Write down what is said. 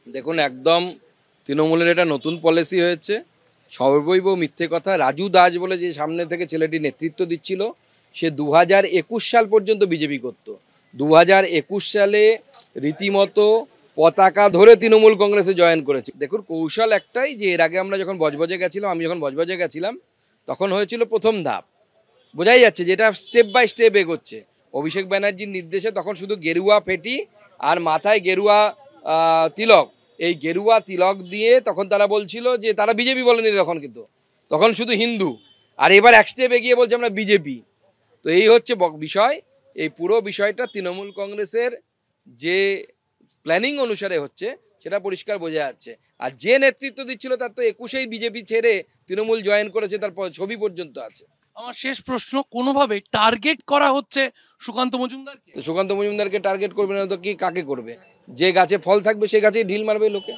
দেখুন, একদম তৃণমূলের এটা নতুন পলিসি হয়েছে, সর্বৈব মিথ্যে কথা। রাজু দাস বলে যে সামনে থেকে ছেলেটি নেতৃত্ব দিচ্ছিল, সে 2021 সাল পর্যন্ত বিজেপি করত। 2021 সালে রীতিমতো পতাকা ধরে তৃণমূল কংগ্রেসে জয়েন করেছে। দেখুন, কৌশল একটাই, যে এর আগে আমরা যখন বজবজে গেছিলাম, আমি যখন বজবজে গেছিলাম, তখন হয়েছিল প্রথম ধাপ। বোঝাই যাচ্ছে যেটা স্টেপ বাই স্টেপ এগোচ্ছে। অভিষেক ব্যানার্জির নির্দেশে তখন শুধু গেরুয়া ফেটি আর মাথায় গেরুয়া তিলক, এই গেরুয়া তিলক দিয়ে তখন তারা বলছিল যে তারা বিজেপি বলেনি তখন, কিন্তু তখন শুধু হিন্দু। আর এবার এক স্টেপ এগিয়ে বলছে আমরা বিজেপি। তো এই হচ্ছে বিষয়। এই পুরো বিষয়টা তৃণমূল কংগ্রেসের যে প্ল্যানিং অনুসারে হচ্ছে সেটা পরিষ্কার বোঝা যাচ্ছে। আর যে নেতৃত্ব দিচ্ছিল তার তো 21-এই বিজেপি ছেড়ে তৃণমূল জয়েন করেছে, তার ছবি পর্যন্ত আছে। আমার শেষ প্রশ্ন, কোনোভাবে টার্গেট করা হচ্ছে সুকান্ত মজুমদারকে? তো সুকান্ত মজুমদারকে টার্গেট করবে না তো কি কাকে করবে? যে গাছে ফল থাকবে সে গাছেই ঢিল মারবে লোকে।